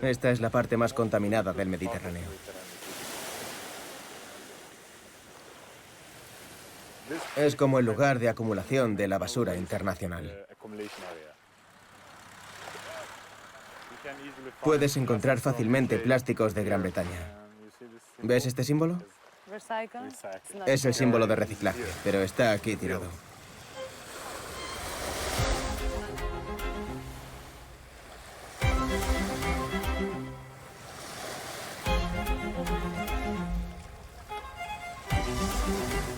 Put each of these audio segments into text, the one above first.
Esta es la parte más contaminada del Mediterráneo. Es como el lugar de acumulación de la basura internacional. Puedes encontrar fácilmente plásticos de Gran Bretaña. ¿Ves este símbolo? Es el símbolo de reciclaje, pero está aquí tirado.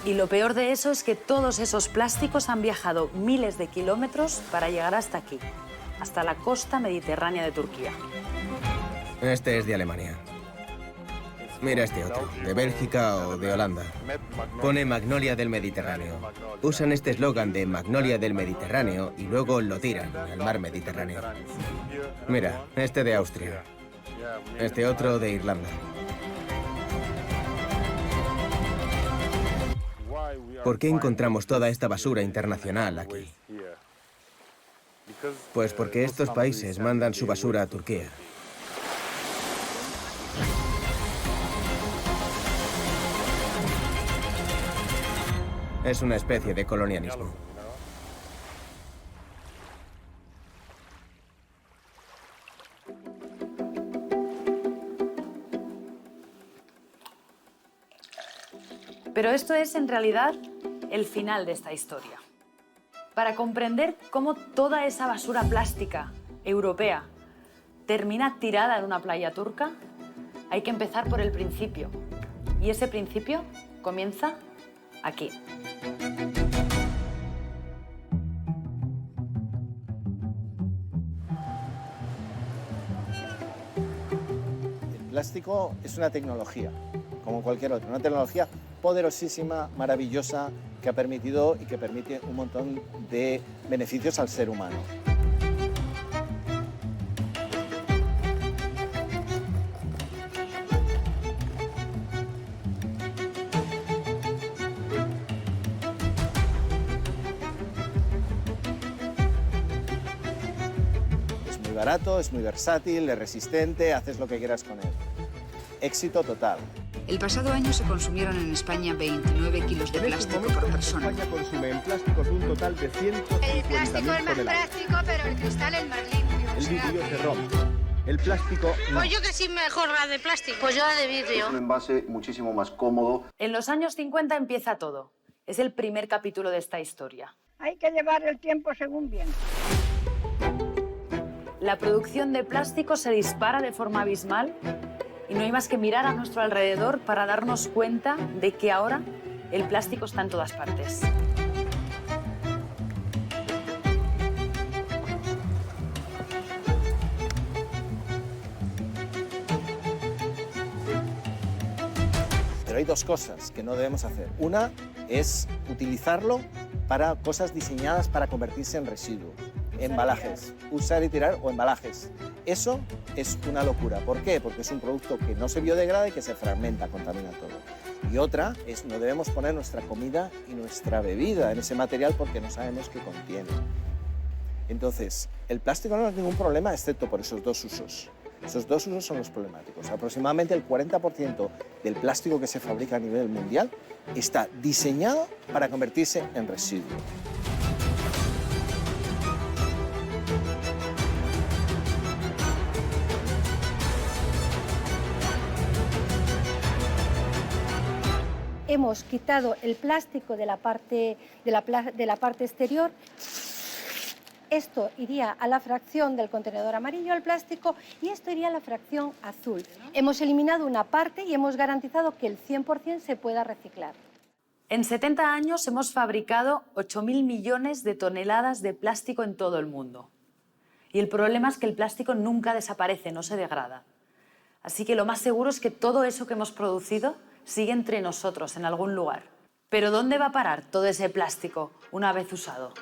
Y lo peor de eso es que todos esos plásticos han viajado miles de kilómetros para llegar hasta aquí, hasta la costa mediterránea de Turquía. Este es de Alemania. Mira este otro, de Bélgica o de Holanda. Pone Magnolia del Mediterráneo. Usan este eslogan de Magnolia del Mediterráneo y luego lo tiran al mar Mediterráneo. Mira, este de Austria. Este otro de Irlanda. ¿Por qué encontramos toda esta basura internacional aquí? Pues porque estos países mandan su basura a Turquía. Es una especie de colonialismo. Pero esto es, en realidad, el final de esta historia. Para comprender cómo toda esa basura plástica europea termina tirada en una playa turca, hay que empezar por el principio. Y ese principio comienza aquí. El plástico es una tecnología, como cualquier otra, una tecnología poderosísima, maravillosa, que ha permitido y que permite un montón de beneficios al ser humano. Es muy barato, es muy versátil, es resistente, haces lo que quieras con él. Éxito total. El pasado año se consumieron en España 29 kilos de plástico por persona. España consume en plásticos un total de 150.000 El plástico es más práctico, pero el cristal es más limpio. El vidrio se rompe. El plástico no. Pues yo que sí mejor la de plástico. Pues yo la de vidrio. Es un envase muchísimo más cómodo. En los años 50 empieza todo. Es el primer capítulo de esta historia. Hay que llevar el tiempo según viene. La producción de plástico se dispara de forma abismal y no hay más que mirar a nuestro alrededor para darnos cuenta de que ahora el plástico está en todas partes. Pero hay dos cosas que no debemos hacer. Una es utilizarlo para cosas diseñadas para convertirse en residuo. Embalajes, usar y tirar o embalajes. Eso es una locura. ¿Por qué? Porque es un producto que no se biodegrada y que se fragmenta, contamina todo. Y otra es no debemos poner nuestra comida y nuestra bebida en ese material porque no sabemos qué contiene. Entonces, el plástico no es ningún problema excepto por esos dos usos. Esos dos usos son los problemáticos. Aproximadamente el 40% del plástico que se fabrica a nivel mundial está diseñado para convertirse en residuo. Hemos quitado el plástico de la parte exterior. Esto iría a la fracción del contenedor amarillo, al plástico, y esto iría a la fracción azul. Hemos eliminado una parte y hemos garantizado que el 100% se pueda reciclar. En 70 años hemos fabricado 8.000 millones de toneladas de plástico en todo el mundo. Y el problema es que el plástico nunca desaparece, no se degrada. Así que lo más seguro es que todo eso que hemos producido sigue entre nosotros en algún lugar. Pero ¿dónde va a parar todo ese plástico una vez usado?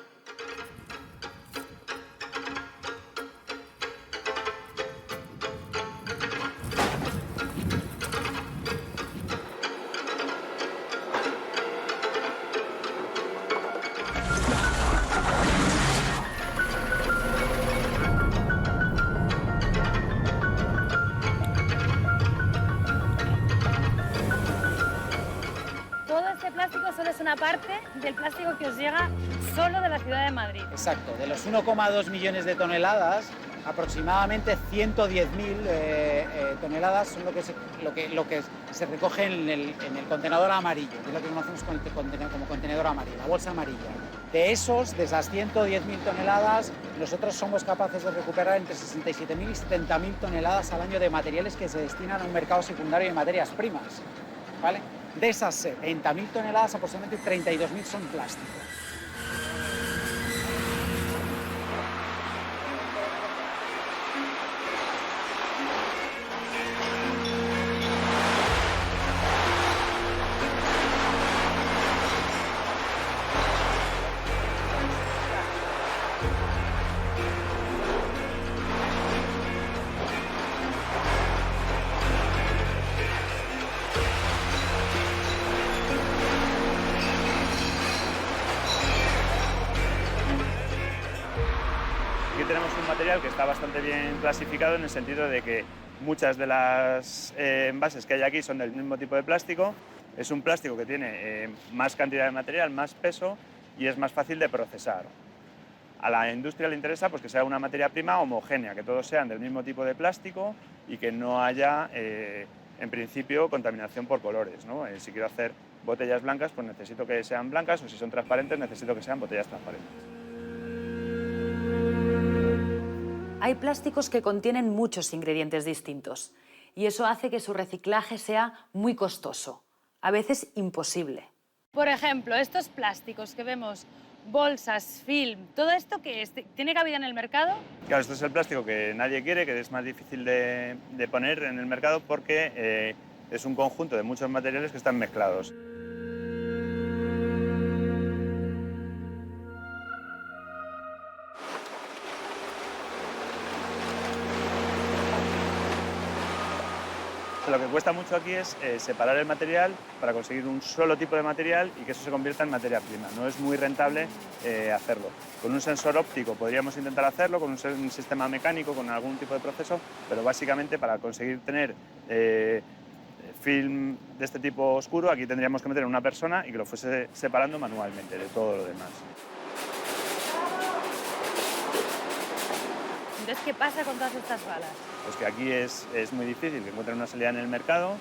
una parte del plástico que os llega solo de la ciudad de Madrid. Exacto, de los 1,2 millones de toneladas, aproximadamente 110.000 toneladas son lo que se recoge en el contenedor amarillo, que es lo que conocemos como contenedor amarillo, la bolsa amarilla. De esas 110.000 toneladas, nosotros somos capaces de recuperar entre 67.000 y 70.000 toneladas al año de materiales que se destinan a un mercado secundario de materias primas, ¿vale? De esas 70.000 toneladas, aproximadamente 32.000 son plástico. Tenemos un material que está bastante bien clasificado en el sentido de que muchas de las envases que hay aquí son del mismo tipo de plástico. Es un plástico que tiene más cantidad de material, más peso y es más fácil de procesar. A la industria le interesa pues, que sea una materia prima homogénea, que todos sean del mismo tipo de plástico y que no haya, en principio, contaminación por colores, ¿no? Si quiero hacer botellas blancas, pues necesito que sean blancas, o si son transparentes, necesito que sean botellas transparentes. Hay plásticos que contienen muchos ingredientes distintos y eso hace que su reciclaje sea muy costoso, a veces imposible. Por ejemplo, estos plásticos que vemos, bolsas, film, ¿todo esto qué es? ¿Tiene cabida en el mercado? Claro, esto es el plástico que nadie quiere, que es más difícil de poner en el mercado porque es un conjunto de muchos materiales que están mezclados. Lo que cuesta mucho aquí es separar el material para conseguir un solo tipo de material y que eso se convierta en materia prima. No es muy rentable hacerlo. Con un sensor óptico podríamos intentar hacerlo, con un sistema mecánico, con algún tipo de proceso, pero básicamente para conseguir tener film de este tipo oscuro, aquí tendríamos que meter a una persona y que lo fuese separando manualmente de todo lo demás. Entonces, ¿qué pasa con todas estas balas? Pues que aquí es muy difícil que encuentren una salida en el mercado.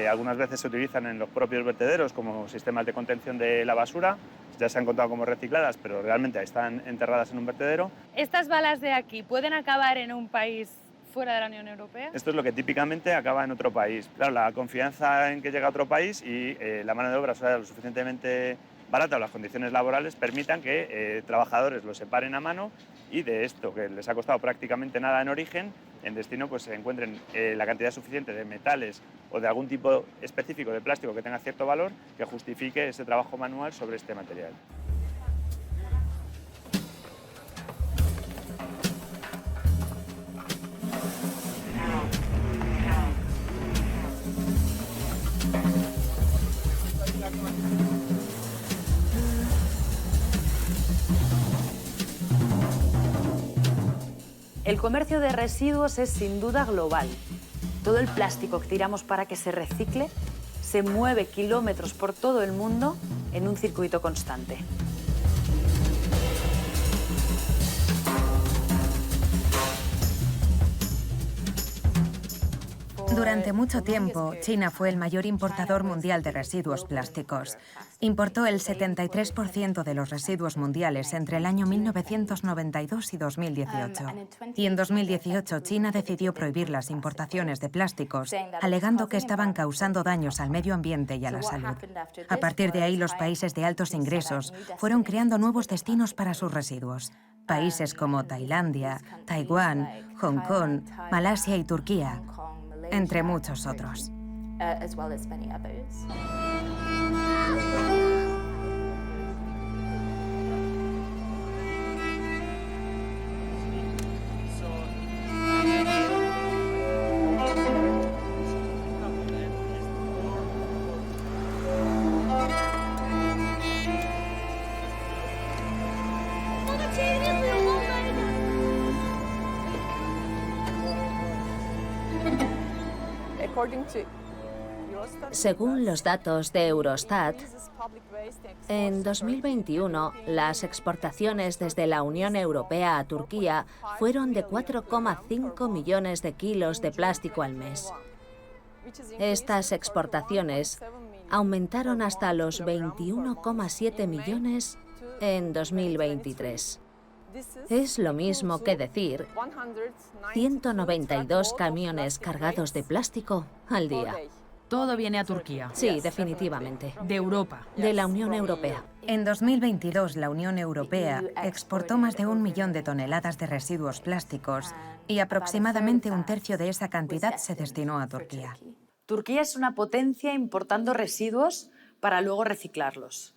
Algunas veces se utilizan en los propios vertederos como sistemas de contención de la basura. Ya se han contado como recicladas, pero realmente están enterradas en un vertedero. ¿Estas balas de aquí pueden acabar en un país fuera de la Unión Europea? Esto es lo que típicamente acaba en otro país. Claro, la confianza en que llega a otro país y la mano de obra sea lo suficientemente barata o las condiciones laborales permitan que trabajadores lo separen a mano y de esto, que les ha costado prácticamente nada en origen, en destino pues se encuentren la cantidad suficiente de metales o de algún tipo específico de plástico que tenga cierto valor que justifique ese trabajo manual sobre este material. El comercio de residuos es sin duda global. Todo el plástico que tiramos para que se recicle se mueve kilómetros por todo el mundo en un circuito constante. Durante mucho tiempo, China fue el mayor importador mundial de residuos plásticos. Importó el 73% de los residuos mundiales entre el año 1992 y 2018. Y en 2018, China decidió prohibir las importaciones de plásticos, alegando que estaban causando daños al medio ambiente y a la salud. A partir de ahí, los países de altos ingresos fueron creando nuevos destinos para sus residuos. Países como Tailandia, Taiwán, Hong Kong, Malasia y Turquía, entre muchos otros. Según los datos de Eurostat, en 2021 las exportaciones desde la Unión Europea a Turquía fueron de 4,5 millones de kilos de plástico al mes. Estas exportaciones aumentaron hasta los 21,7 millones en 2023. Es lo mismo que decir 192 camiones cargados de plástico al día. Todo viene a Turquía. Sí, definitivamente. De Europa. De la Unión Europea. En 2022, la Unión Europea exportó más de 1 millón de toneladas de residuos plásticos y aproximadamente un tercio de esa cantidad se destinó a Turquía. Turquía es una potencia importando residuos para luego reciclarlos.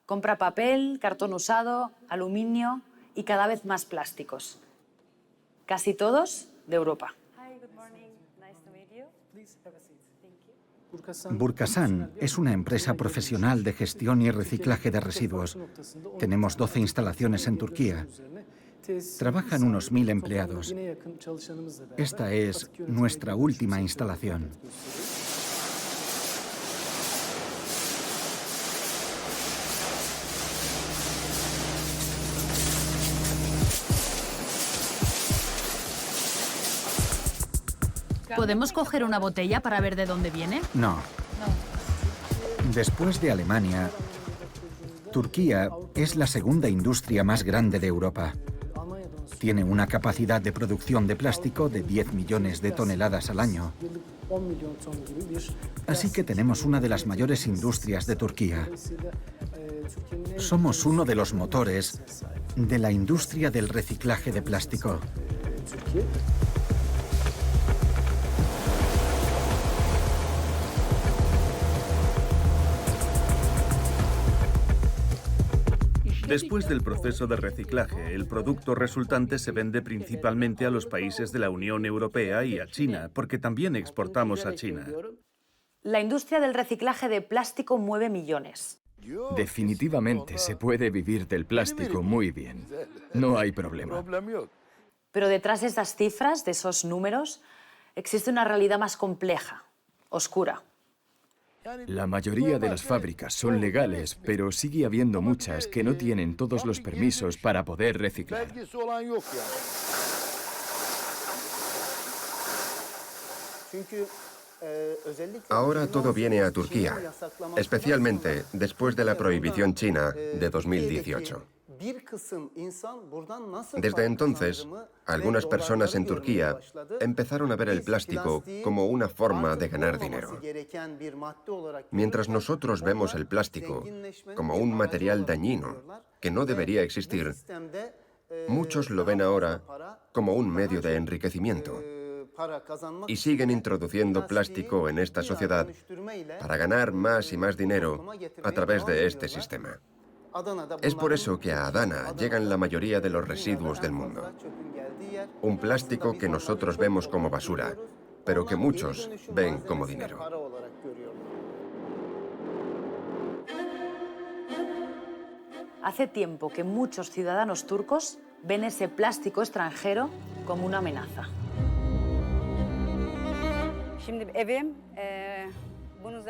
Compra papel, cartón usado, aluminio y cada vez más plásticos. Casi todos de Europa. Burkasan es una empresa profesional de gestión y reciclaje de residuos. Tenemos 12 instalaciones en Turquía. Trabajan unos 1000 empleados. Esta es nuestra última instalación. ¿Podemos coger una botella para ver de dónde viene? No. Después de Alemania, Turquía es la segunda industria más grande de Europa. Tiene una capacidad de producción de plástico de 10 millones de toneladas al año. Así que tenemos una de las mayores industrias de Turquía. Somos uno de los motores de la industria del reciclaje de plástico. Después del proceso de reciclaje, el producto resultante se vende principalmente a los países de la Unión Europea y a China, porque también exportamos a China. La industria del reciclaje de plástico mueve millones. Definitivamente se puede vivir del plástico muy bien. No hay problema. Pero detrás de estas cifras, de esos números, existe una realidad más compleja, oscura. La mayoría de las fábricas son legales, pero sigue habiendo muchas que no tienen todos los permisos para poder reciclar. Ahora todo viene a Turquía, especialmente después de la prohibición china de 2018. Desde entonces, algunas personas en Turquía empezaron a ver el plástico como una forma de ganar dinero. Mientras nosotros vemos el plástico como un material dañino que no debería existir, muchos lo ven ahora como un medio de enriquecimiento y siguen introduciendo plástico en esta sociedad para ganar más y más dinero a través de este sistema. Es por eso que a Adana llegan la mayoría de los residuos del mundo. Un plástico que nosotros vemos como basura, pero que muchos ven como dinero. Hace tiempo que muchos ciudadanos turcos ven ese plástico extranjero como una amenaza.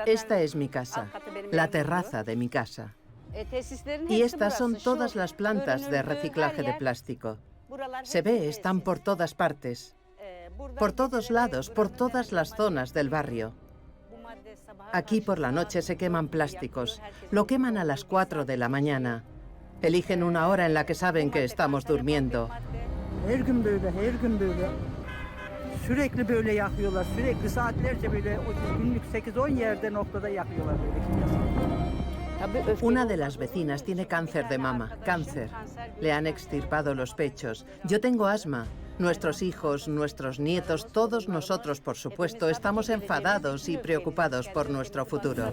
Esta es mi casa, la terraza de mi casa. Y estas son todas las plantas de reciclaje de plástico. Se ve, están por todas partes, por todos lados, por todas las zonas del barrio. Aquí por la noche se queman plásticos. Lo queman a las 4 de la mañana. Eligen una hora en la que saben que estamos durmiendo. Sürekli böyle yakıyorlar. Sürekli saatlerce böyle günlük 8-10 yerde noktada yakıyorlar böyle. Una de las vecinas tiene cáncer de mama, cáncer. Le han extirpado los pechos. Yo tengo asma. Nuestros hijos, nuestros nietos, todos nosotros, por supuesto, estamos enfadados y preocupados por nuestro futuro.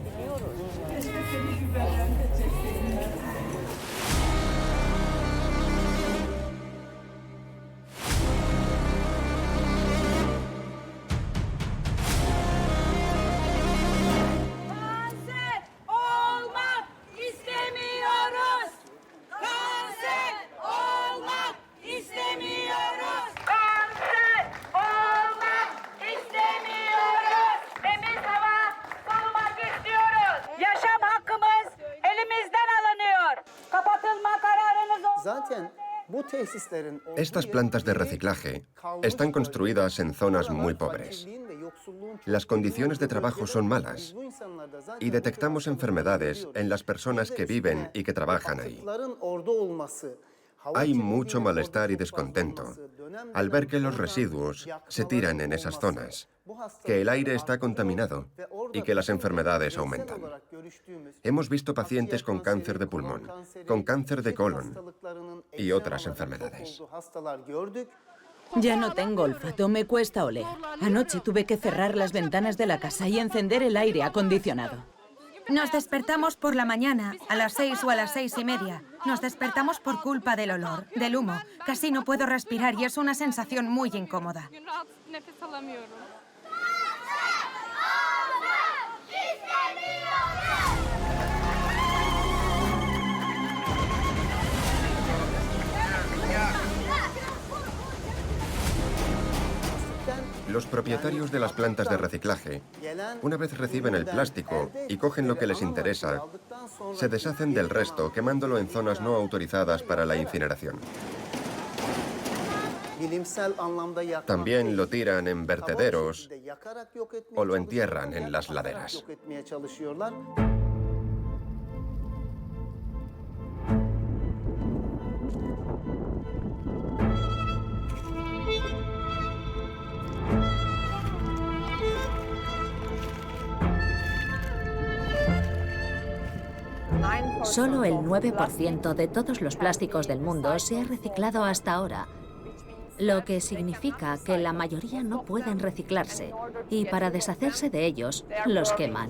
Estas plantas de reciclaje están construidas en zonas muy pobres. Las condiciones de trabajo son malas y detectamos enfermedades en las personas que viven y que trabajan ahí. Hay mucho malestar y descontento al ver que los residuos se tiran en esas zonas, que el aire está contaminado y que las enfermedades aumentan. Hemos visto pacientes con cáncer de pulmón, con cáncer de colon y otras enfermedades. Ya no tengo olfato, me cuesta oler. Anoche tuve que cerrar las ventanas de la casa y encender el aire acondicionado. Nos despertamos por la mañana, a las 6 o a las 6:30. Nos despertamos por culpa del olor, del humo. Casi no puedo respirar y es una sensación muy incómoda. Los propietarios de las plantas de reciclaje, una vez reciben el plástico y cogen lo que les interesa, se deshacen del resto quemándolo en zonas no autorizadas para la incineración. También lo tiran en vertederos o lo entierran en las laderas. Solo el 9% de todos los plásticos del mundo se ha reciclado hasta ahora, lo que significa que la mayoría no pueden reciclarse y para deshacerse de ellos los queman.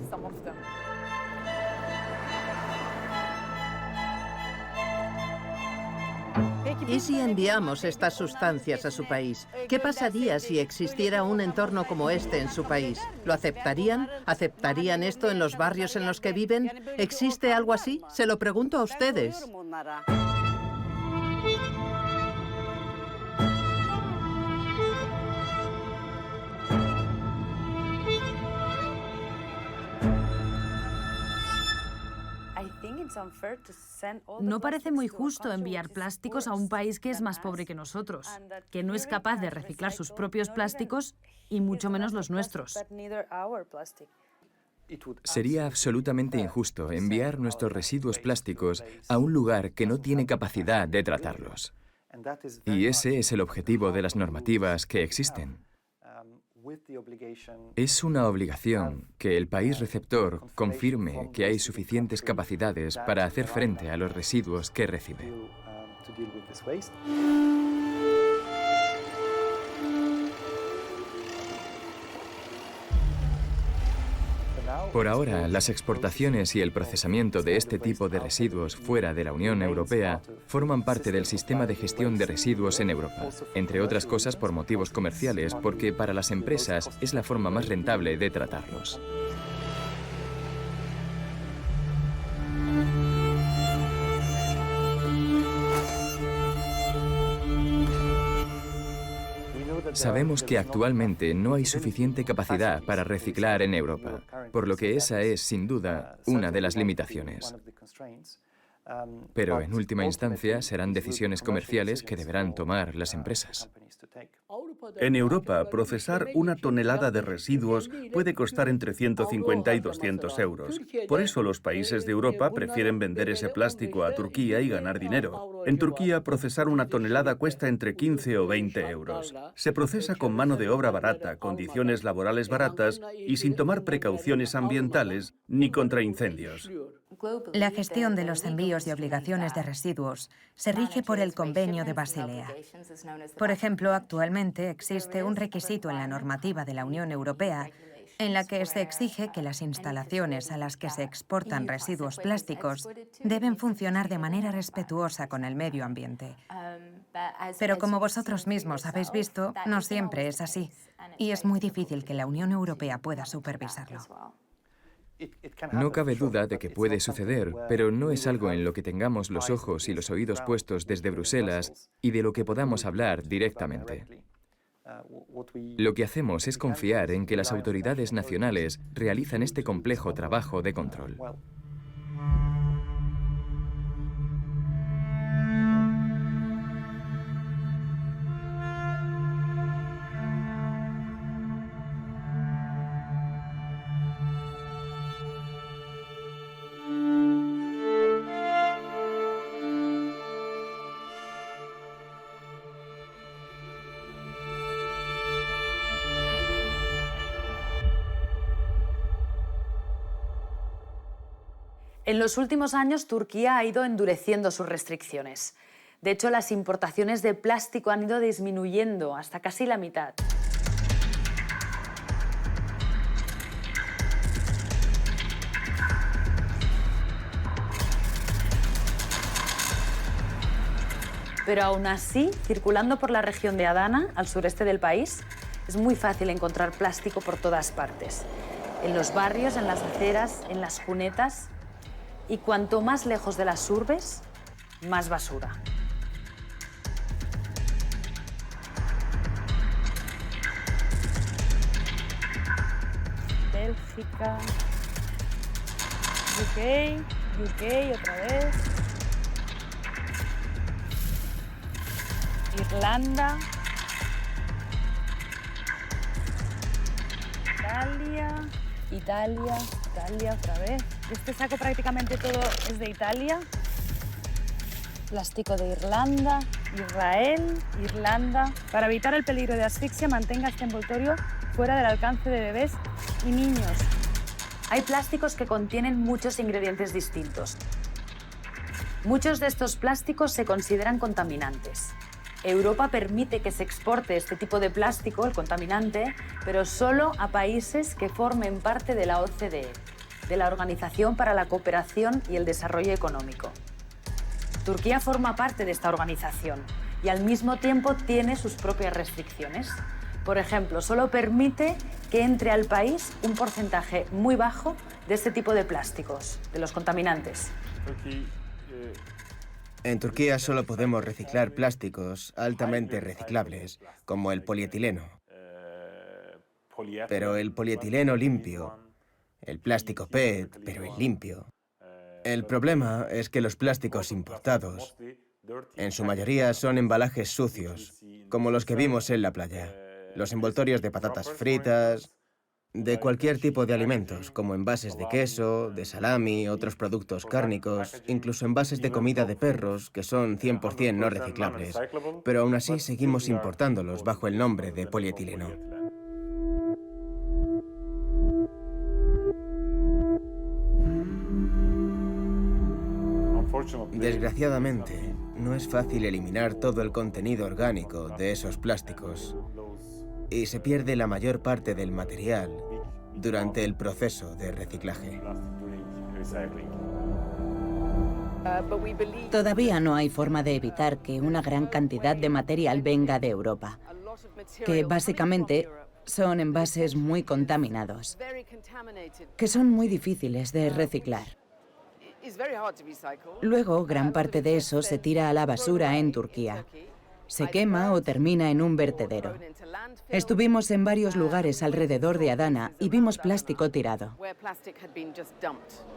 ¿Y si enviamos estas sustancias a su país? ¿Qué pasaría si existiera un entorno como este en su país? ¿Lo aceptarían? ¿Aceptarían esto en los barrios en los que viven? ¿Existe algo así? Se lo pregunto a ustedes. No parece muy justo enviar plásticos a un país que es más pobre que nosotros, que no es capaz de reciclar sus propios plásticos y mucho menos los nuestros. Sería absolutamente injusto enviar nuestros residuos plásticos a un lugar que no tiene capacidad de tratarlos. Y ese es el objetivo de las normativas que existen. Es una obligación que el país receptor confirme que hay suficientes capacidades para hacer frente a los residuos que recibe. Por ahora, las exportaciones y el procesamiento de este tipo de residuos fuera de la Unión Europea forman parte del sistema de gestión de residuos en Europa, entre otras cosas por motivos comerciales, porque para las empresas es la forma más rentable de tratarlos. Sabemos que actualmente no hay suficiente capacidad para reciclar en Europa, por lo que esa es, sin duda, una de las limitaciones. Pero en última instancia serán decisiones comerciales que deberán tomar las empresas. En Europa, procesar 1 tonelada de residuos puede costar entre 150 y 200 euros. Por eso los países de Europa prefieren vender ese plástico a Turquía y ganar dinero. En Turquía, procesar 1 tonelada cuesta entre 15 o 20 euros. Se procesa con mano de obra barata, condiciones laborales baratas y sin tomar precauciones ambientales ni contra incendios. La gestión de los envíos y obligaciones de residuos se rige por el Convenio de Basilea. Por ejemplo, actualmente existe un requisito en la normativa de la Unión Europea en la que se exige que las instalaciones a las que se exportan residuos plásticos deben funcionar de manera respetuosa con el medio ambiente. Pero como vosotros mismos habéis visto, no siempre es así, y es muy difícil que la Unión Europea pueda supervisarlo. No cabe duda de que puede suceder, pero no es algo en lo que tengamos los ojos y los oídos puestos desde Bruselas y de lo que podamos hablar directamente. Lo que hacemos es confiar en que las autoridades nacionales realizan este complejo trabajo de control. En los últimos años, Turquía ha ido endureciendo sus restricciones. De hecho, las importaciones de plástico han ido disminuyendo hasta casi la mitad. Pero aún así, circulando por la región de Adana, al sureste del país, es muy fácil encontrar plástico por todas partes. En los barrios, en las aceras, en las cunetas. Y cuanto más lejos de las urbes, más basura. Bélgica, UK otra vez, Irlanda, Italia otra vez. Este saco prácticamente todo es de Italia. Plástico de Irlanda, Israel, Irlanda. Para evitar el peligro de asfixia, mantenga este envoltorio fuera del alcance de bebés y niños. Hay plásticos que contienen muchos ingredientes distintos. Muchos de estos plásticos se consideran contaminantes. Europa permite que se exporte este tipo de plástico, el contaminante, pero solo a países que formen parte de la OCDE, de la Organización para la Cooperación y el Desarrollo Económico. Turquía forma parte de esta organización y al mismo tiempo tiene sus propias restricciones. Por ejemplo, solo permite que entre al país un porcentaje muy bajo de este tipo de plásticos, de los contaminantes. En Turquía solo podemos reciclar plásticos altamente reciclables, como el polietileno. Pero el polietileno limpio, el plástico PET, pero el limpio. El problema es que los plásticos importados, en su mayoría son embalajes sucios, como los que vimos en la playa. Los envoltorios de patatas fritas, de cualquier tipo de alimentos, como envases de queso, de salami, otros productos cárnicos, incluso envases de comida de perros, que son 100% no reciclables. Pero aún así seguimos importándolos bajo el nombre de polietileno. Desgraciadamente, no es fácil eliminar todo el contenido orgánico de esos plásticos y se pierde la mayor parte del material durante el proceso de reciclaje. Todavía no hay forma de evitar que una gran cantidad de material venga de Europa, que básicamente son envases muy contaminados, que son muy difíciles de reciclar. Luego, gran parte de eso se tira a la basura en Turquía. Se quema o termina en un vertedero. Estuvimos en varios lugares alrededor de Adana y vimos plástico tirado.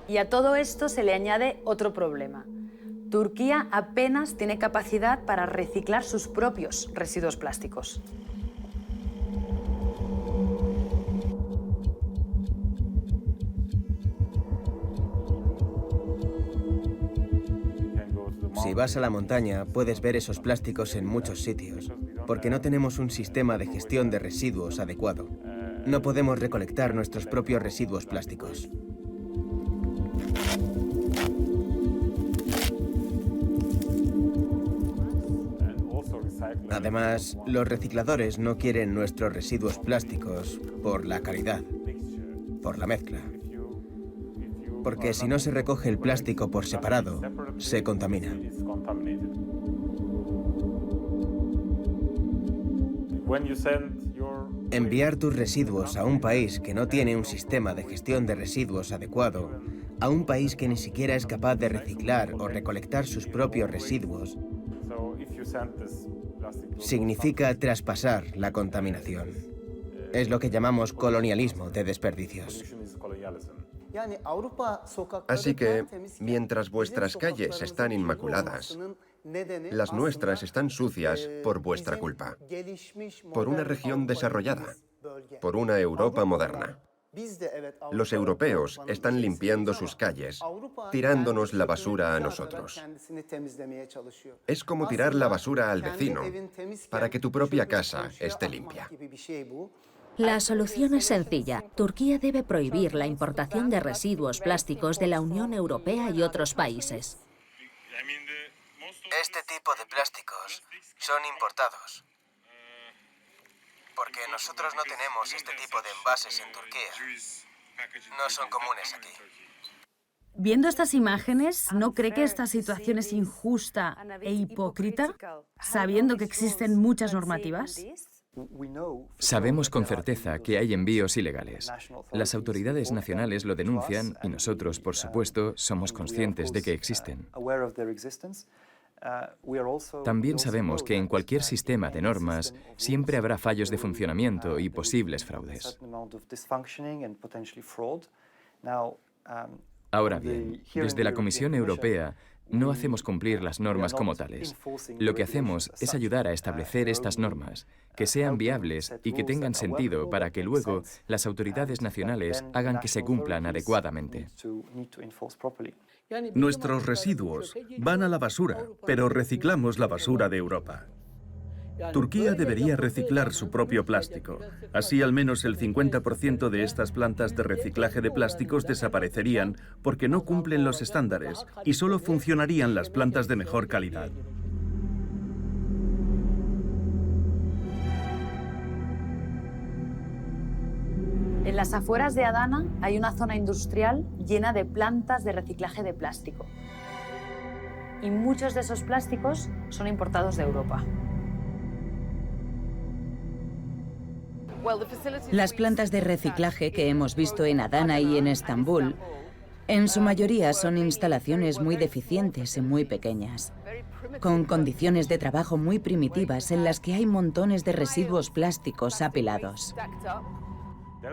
Y a todo esto se le añade otro problema. Turquía apenas tiene capacidad para reciclar sus propios residuos plásticos. Si vas a la montaña, puedes ver esos plásticos en muchos sitios, porque no tenemos un sistema de gestión de residuos adecuado. No podemos recolectar nuestros propios residuos plásticos. Además, los recicladores no quieren nuestros residuos plásticos por la calidad, por la mezcla. Porque si no se recoge el plástico por separado, se contamina. Enviar tus residuos a un país que no tiene un sistema de gestión de residuos adecuado, a un país que ni siquiera es capaz de reciclar o recolectar sus propios residuos, significa traspasar la contaminación. Es lo que llamamos colonialismo de desperdicios. Así que, mientras vuestras calles están inmaculadas, las nuestras están sucias por vuestra culpa, por una región desarrollada, por una Europa moderna. Los europeos están limpiando sus calles, tirándonos la basura a nosotros. Es como tirar la basura al vecino para que tu propia casa esté limpia. La solución es sencilla. Turquía debe prohibir la importación de residuos plásticos de la Unión Europea y otros países. Este tipo de plásticos son importados. Porque nosotros no tenemos este tipo de envases en Turquía. No son comunes aquí. Viendo estas imágenes, ¿no cree que esta situación es injusta e hipócrita, sabiendo que existen muchas normativas? Sabemos con certeza que hay envíos ilegales. Las autoridades nacionales lo denuncian y nosotros, por supuesto, somos conscientes de que existen. También sabemos que en cualquier sistema de normas siempre habrá fallos de funcionamiento y posibles fraudes. Ahora bien, desde la Comisión Europea no hacemos cumplir las normas como tales. Lo que hacemos es ayudar a establecer estas normas, que sean viables y que tengan sentido para que luego las autoridades nacionales hagan que se cumplan adecuadamente. Nuestros residuos van a la basura, pero reciclamos la basura de Europa. Turquía debería reciclar su propio plástico. Así al menos el 50% de estas plantas de reciclaje de plásticos desaparecerían porque no cumplen los estándares y solo funcionarían las plantas de mejor calidad. En las afueras de Adana hay una zona industrial llena de plantas de reciclaje de plástico. Y muchos de esos plásticos son importados de Europa. Las plantas de reciclaje que hemos visto en Adana y en Estambul, en su mayoría son instalaciones muy deficientes y muy pequeñas, con condiciones de trabajo muy primitivas en las que hay montones de residuos plásticos apilados.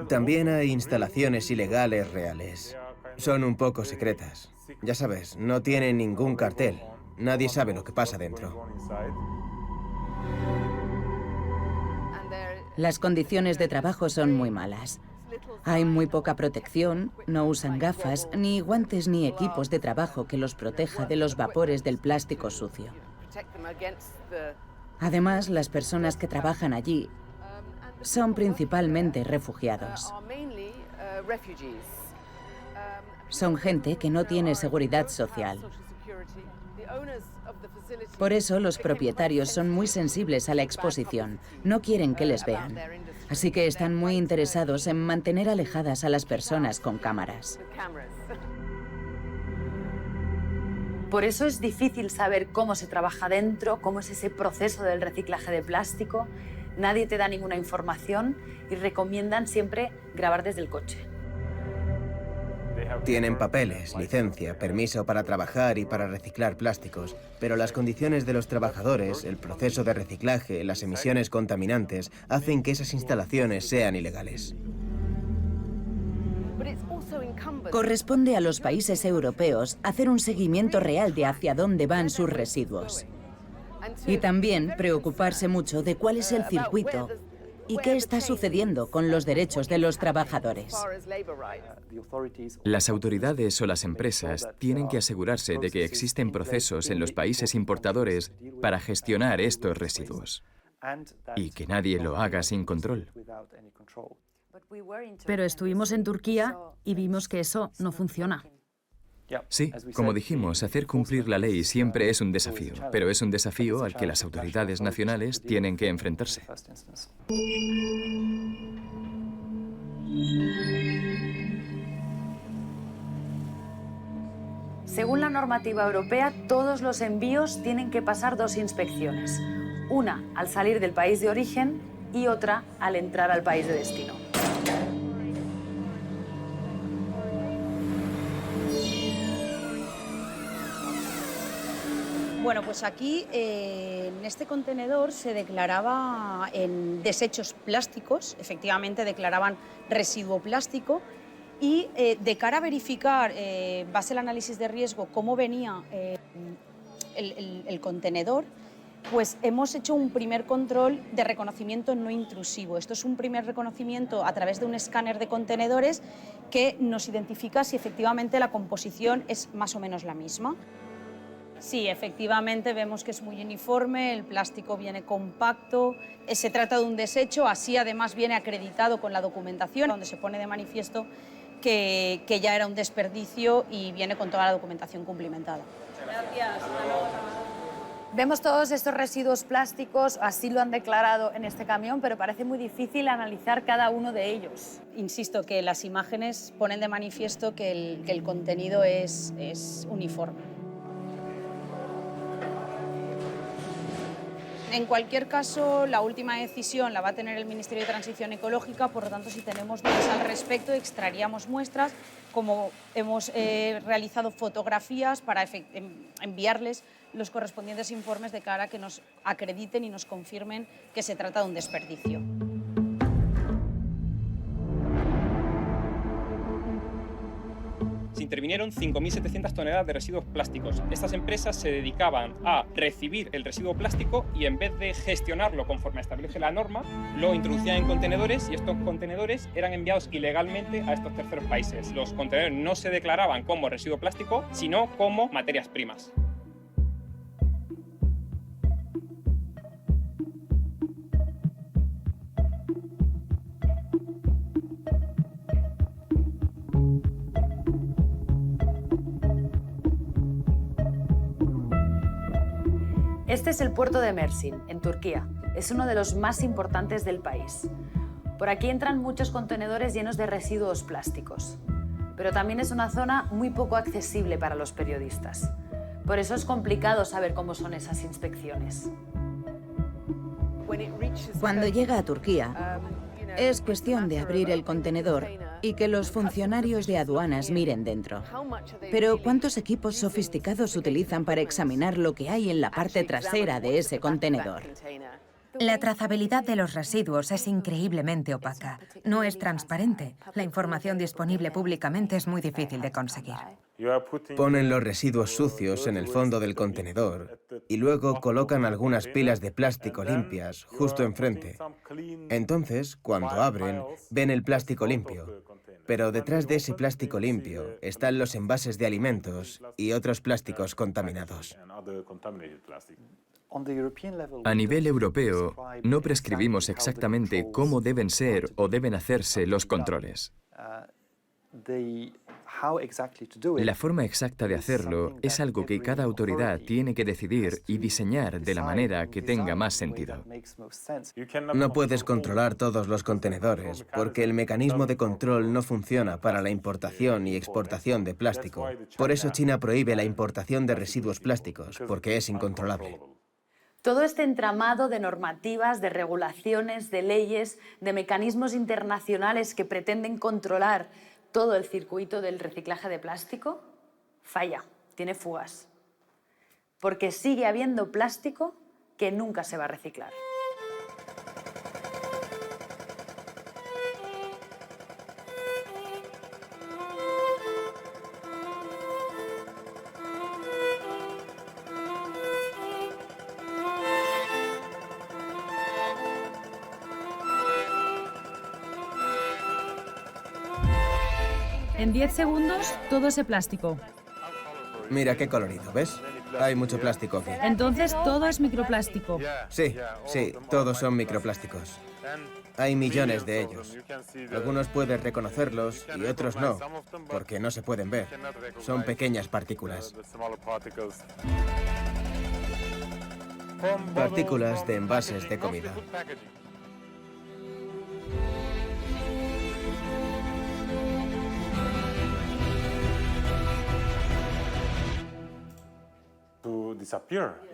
También hay instalaciones ilegales reales. Son un poco secretas. Ya sabes, no tienen ningún cartel. Nadie sabe lo que pasa dentro. Las condiciones de trabajo son muy malas. Hay muy poca protección, no usan gafas, ni guantes ni equipos de trabajo que los proteja de los vapores del plástico sucio. Además, las personas que trabajan allí son principalmente refugiados. Son gente que no tiene seguridad social. Por eso los propietarios son muy sensibles a la exposición, no quieren que les vean. Así que están muy interesados en mantener alejadas a las personas con cámaras. Por eso es difícil saber cómo se trabaja dentro, cómo es ese proceso del reciclaje de plástico. Nadie te da ninguna información y recomiendan siempre grabar desde el coche. Tienen papeles, licencia, permiso para trabajar y para reciclar plásticos, pero las condiciones de los trabajadores, el proceso de reciclaje, las emisiones contaminantes, hacen que esas instalaciones sean ilegales. Corresponde a los países europeos hacer un seguimiento real de hacia dónde van sus residuos. Y también preocuparse mucho de cuál es el circuito y qué está sucediendo con los derechos de los trabajadores. Las autoridades o las empresas tienen que asegurarse de que existen procesos en los países importadores para gestionar estos residuos y que nadie lo haga sin control. Pero estuvimos en Turquía y vimos que eso no funciona. Sí, como dijimos, hacer cumplir la ley siempre es un desafío, pero es un desafío al que las autoridades nacionales tienen que enfrentarse. Según la normativa europea, todos los envíos tienen que pasar dos inspecciones. Una al salir del país de origen y otra al entrar al país de destino. Bueno, pues aquí en este contenedor se declaraba en desechos plásticos, efectivamente declaraban residuo plástico y de cara a verificar, base el análisis de riesgo, cómo venía el contenedor, pues hemos hecho un primer control de reconocimiento no intrusivo. Esto es un primer reconocimiento a través de un escáner de contenedores que nos identifica si efectivamente la composición es más o menos la misma. Sí, efectivamente vemos que es muy uniforme, el plástico viene compacto, se trata de un desecho, así además viene acreditado con la documentación, donde se pone de manifiesto que ya era un desperdicio y viene con toda la documentación cumplimentada. Gracias. Vemos todos estos residuos plásticos, así lo han declarado en este camión, pero parece muy difícil analizar cada uno de ellos. Insisto que las imágenes ponen de manifiesto que el contenido es uniforme. En cualquier caso, la última decisión la va a tener el Ministerio de Transición Ecológica, por lo tanto, si tenemos dudas al respecto, extraeríamos muestras, como hemos realizado fotografías para enviarles los correspondientes informes de cara a que nos acrediten y nos confirmen que se trata de un desperdicio. Se intervinieron 5.700 toneladas de residuos plásticos. Estas empresas se dedicaban a recibir el residuo plástico y en vez de gestionarlo conforme establece la norma, lo introducían en contenedores y estos contenedores eran enviados ilegalmente a estos terceros países. Los contenedores no se declaraban como residuo plástico, sino como materias primas. Este es el puerto de Mersin, en Turquía. Es uno de los más importantes del país. Por aquí entran muchos contenedores llenos de residuos plásticos. Pero también es una zona muy poco accesible para los periodistas. Por eso es complicado saber cómo son esas inspecciones. Cuando llega a Turquía, es cuestión de abrir el contenedor y que los funcionarios de aduanas miren dentro. Pero ¿cuántos equipos sofisticados utilizan para examinar lo que hay en la parte trasera de ese contenedor? La trazabilidad de los residuos es increíblemente opaca. No es transparente. La información disponible públicamente es muy difícil de conseguir. Ponen los residuos sucios en el fondo del contenedor y luego colocan algunas pilas de plástico limpias justo enfrente. Entonces, cuando abren, ven el plástico limpio. Pero detrás de ese plástico limpio están los envases de alimentos y otros plásticos contaminados. A nivel europeo, no prescribimos exactamente cómo deben ser o deben hacerse los controles. La forma exacta de hacerlo es algo que cada autoridad tiene que decidir y diseñar de la manera que tenga más sentido. No puedes controlar todos los contenedores porque el mecanismo de control no funciona para la importación y exportación de plástico. Por eso China prohíbe la importación de residuos plásticos, porque es incontrolable. Todo este entramado de normativas, de regulaciones, de leyes, de mecanismos internacionales que pretenden controlar todo el circuito del reciclaje de plástico, falla, tiene fugas. Porque sigue habiendo plástico que nunca se va a reciclar. En 10 segundos, todo ese plástico. Mira qué colorido, ¿ves? Hay mucho plástico aquí. Entonces, todo es microplástico. Sí, todos son microplásticos. Hay millones de ellos. Algunos puedes reconocerlos y otros no, porque no se pueden ver. Son pequeñas partículas. Partículas de envases de comida.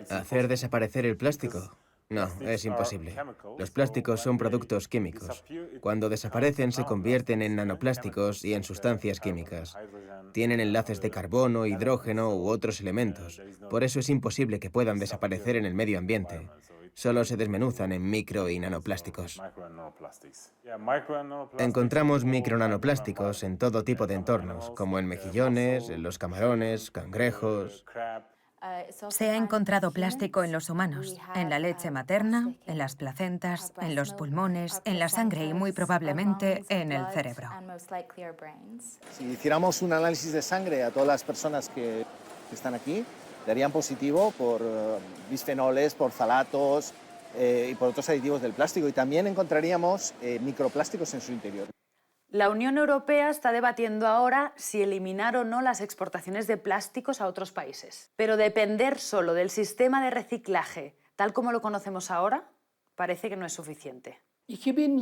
¿Hacer desaparecer el plástico? No, es imposible. Los plásticos son productos químicos. Cuando desaparecen se convierten en nanoplásticos y en sustancias químicas. Tienen enlaces de carbono, hidrógeno u otros elementos. Por eso es imposible que puedan desaparecer en el medio ambiente. Solo se desmenuzan en micro y nanoplásticos. Encontramos micronanoplásticos en todo tipo de entornos, como en mejillones, en los camarones, cangrejos. Se ha encontrado plástico en los humanos, en la leche materna, en las placentas, en los pulmones, en la sangre y muy probablemente en el cerebro. Si hiciéramos un análisis de sangre a todas las personas que están aquí, darían positivo por bisfenoles, por ftalatos y por otros aditivos del plástico. Y también encontraríamos microplásticos en su interior. La Unión Europea está debatiendo ahora si eliminar o no las exportaciones de plásticos a otros países. Pero depender solo del sistema de reciclaje, tal como lo conocemos ahora, parece que no es suficiente.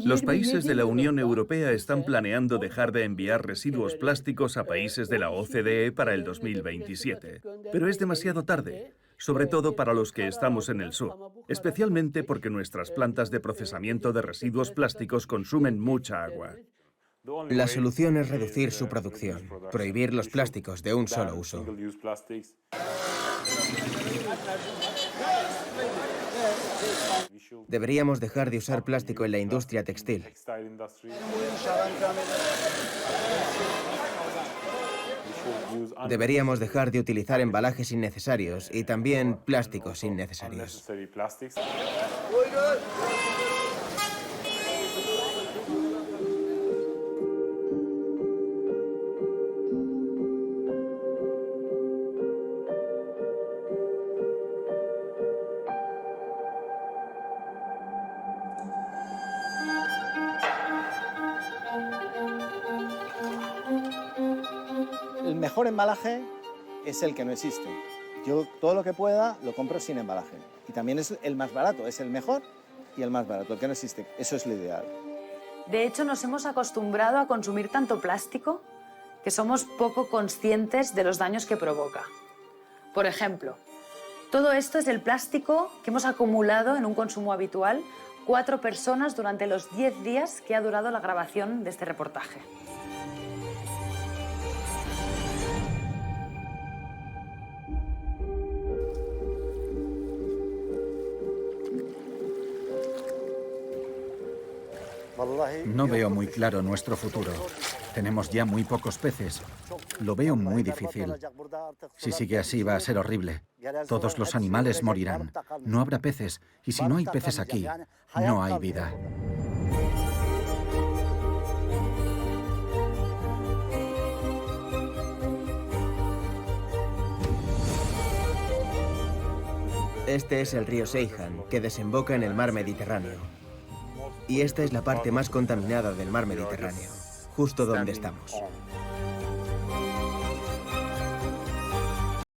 Los países de la Unión Europea están planeando dejar de enviar residuos plásticos a países de la OCDE para el 2027. Pero es demasiado tarde, sobre todo para los que estamos en el sur, especialmente porque nuestras plantas de procesamiento de residuos plásticos consumen mucha agua. La solución es reducir su producción, prohibir los plásticos de un solo uso. Deberíamos dejar de usar plástico en la industria textil. Deberíamos dejar de utilizar embalajes innecesarios y también plásticos innecesarios. El mejor embalaje es el que no existe. Yo todo lo que pueda lo compro sin embalaje. Y también es el más barato, es el mejor y el más barato, el que no existe. Eso es lo ideal. De hecho, nos hemos acostumbrado a consumir tanto plástico que somos poco conscientes de los daños que provoca. Por ejemplo, todo esto es el plástico que hemos acumulado en un consumo habitual 4 personas durante los 10 días que ha durado la grabación de este reportaje. No veo muy claro nuestro futuro. Tenemos ya muy pocos peces. Lo veo muy difícil. Si sigue así va a ser horrible. Todos los animales morirán. No habrá peces. Y si no hay peces aquí, no hay vida. Este es el río Seyhan, que desemboca en el mar Mediterráneo. Y esta es la parte más contaminada del mar Mediterráneo, justo donde estamos.